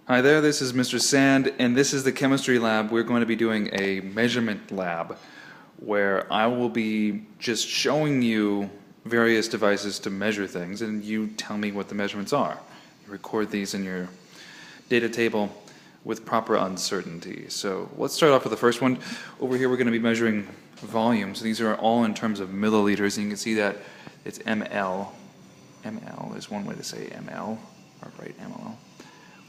Hi there, this is Mr. Sand, and this is the chemistry lab. We're going to be doing a measurement lab where I will be just showing you various devices to measure things, and you tell me what the measurements are. You record these in your data table with proper uncertainty. So let's start off with the first one. Over here we're going to be measuring volumes. These are all in terms of milliliters, and you can see that it's ml. ml is one way to say ml, or write ml.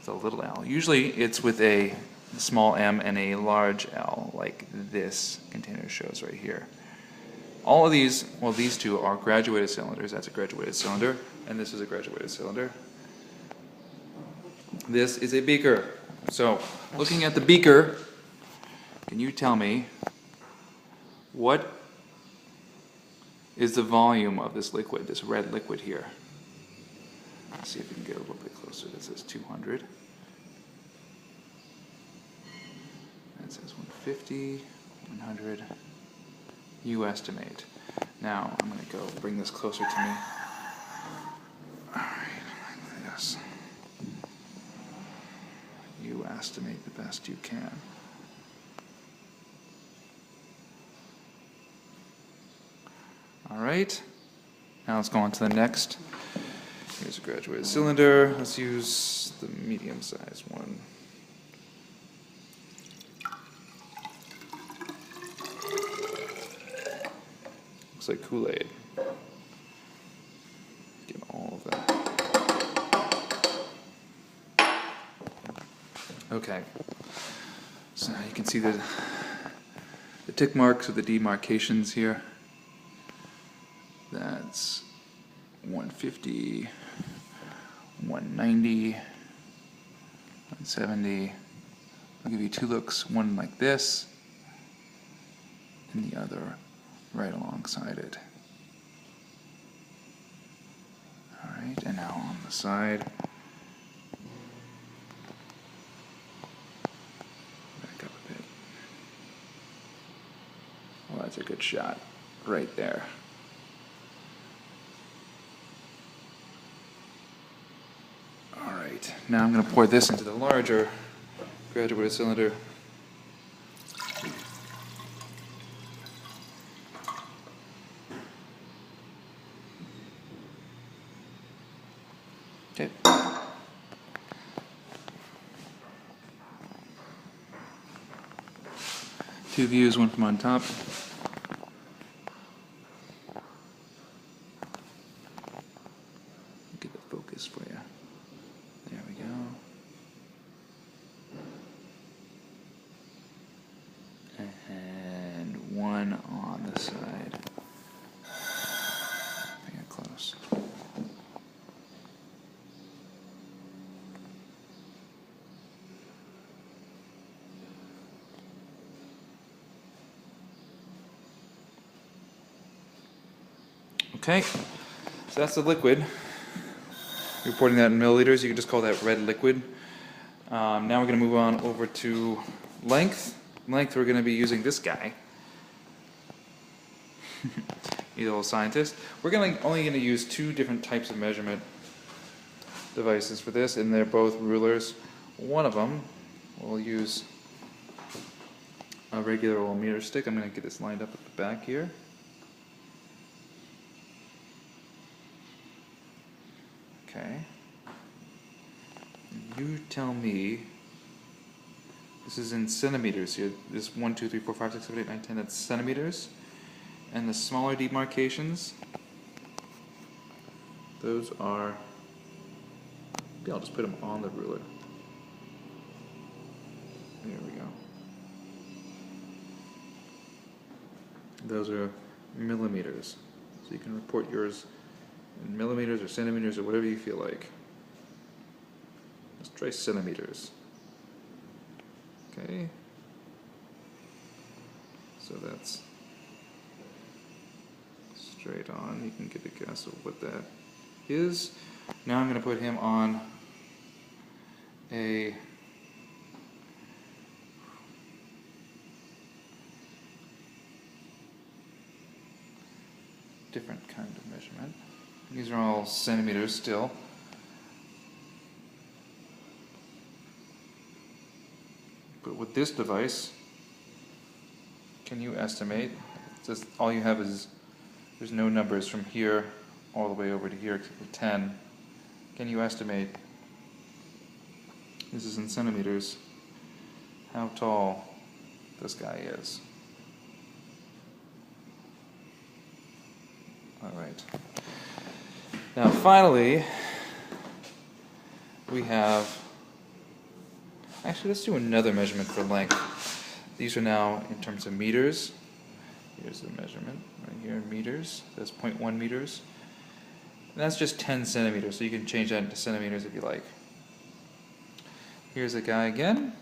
A little l. Usually it's with a small m and a large L, like this container shows right here. All of these, well, these two are graduated cylinders. That's a graduated cylinder, and this is a graduated cylinder. This is a beaker. So, looking at the beaker, can you tell me what is the volume of this liquid, this red liquid here? Let's see if we can get a little bit closer. This says 200. That says 150, 100. You estimate. Now, I'm going to go bring this closer to me. Alright, like this. You estimate the best you can. Alright, now let's go on to the next. Here's a graduated cylinder. Let's use the medium-sized one. Looks like Kool-Aid. Get all of that. Okay. So now you can see the tick marks or the demarcations here. That's 150. 190, 170. I'll give you two looks, one like this, and the other right alongside it. Alright, and now on the side. Back up a bit. Well, that's a good shot right there. Alright, now I'm going to pour this into the larger graduated cylinder. Okay. Two views, one from on top. Get the focus for you. There we go. And one on the side. Bring it close. Okay, so that's the liquid. Reporting that in milliliters, you can just call that red liquid. Now we're going to move on over to length. Length, we're going to be using this guy. He's a little scientist. We're only going to use two different types of measurement devices for this, and they're both rulers. One of them, we'll use a regular old meter stick. I'm going to get this lined up at the back here. Okay. You tell me, this is in centimeters here, this 1, 2, 3, 4, 5, 6, 7, 8, 9, 10, that's centimeters. And the smaller demarcations, those are, maybe I'll just put them on the ruler. There we go. Those are millimeters. So you can report yours in millimeters or centimeters or whatever you feel like. Let's try centimeters. Okay. So that's straight on. You can get a guess of what that is. Now I'm going to put him on a different kind of measurement. These are all centimeters still. But with this device, can you estimate? It's just, all you have is, there's no numbers from here all the way over to here except for 10. Can you estimate, this is in centimeters, how tall this guy is? Alright. Now finally, we have, actually let's do another measurement for length. These are now in terms of meters. Here's the measurement right here in meters. That's 0.1 meters. And that's just 10 centimeters, so you can change that into centimeters if you like. Here's a guy again.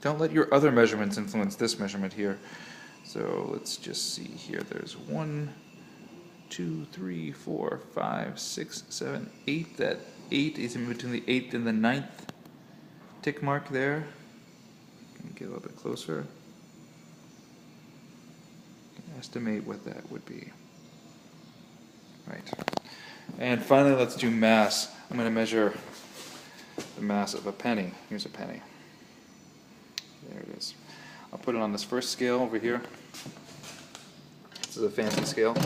Don't let your other measurements influence this measurement here. So let's just see here. There's 1, 2, 3, 4, 5, 6, 7, 8. That 8 is in between the 8th and the 9th tick mark there. Get a little bit closer. Estimate what that would be. Right. And finally, let's do mass. I'm going to measure the mass of a penny. Here's a penny. There it is. I'll put it on this first scale over here. This is a fancy scale.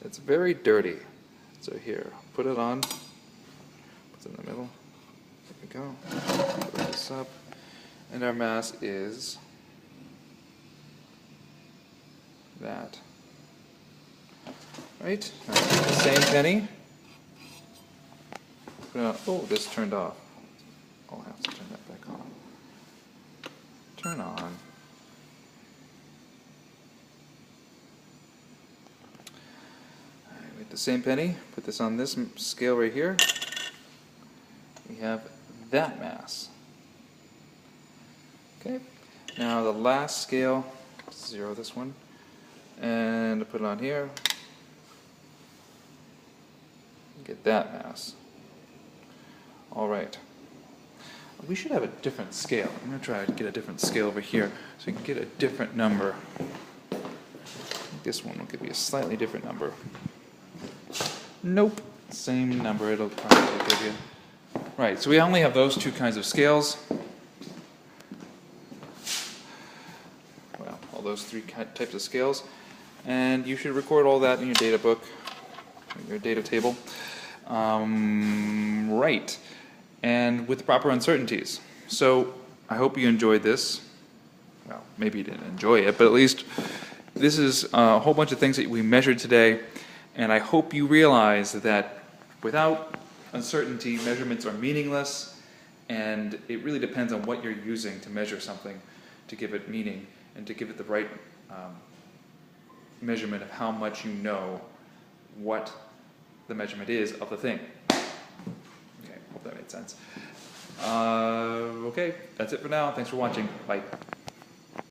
It's very dirty. So here, put it on. Put it in the middle. There we go. Put this up. And our mass is that. Right? Now, the same penny. Oh, this turned off. I'll have to turn that back on. Turn on. Alright, with the same penny, put this on this scale right here. We have that mass. Okay, now the last scale, zero this one, and put it on here. Get that mass. Alright. We should have a different scale. I'm going to try to get a different scale over here so we can get a different number. This one will give you a slightly different number. Nope. Same number it'll probably give you. Right, so we only have those two kinds of scales. Well, all those three types of scales. And you should record all that in your data book, your data table. Right. And with proper uncertainties. So I hope you enjoyed this. Well, maybe you didn't enjoy it, but at least this is a whole bunch of things that we measured today, and I hope you realize that without uncertainty, measurements are meaningless, and it really depends on what you're using to measure something to give it meaning and to give it the right measurement of how much you know what the measurement is of the thing. Okay, hope that made sense. Okay, that's it for now. Thanks for watching. Bye.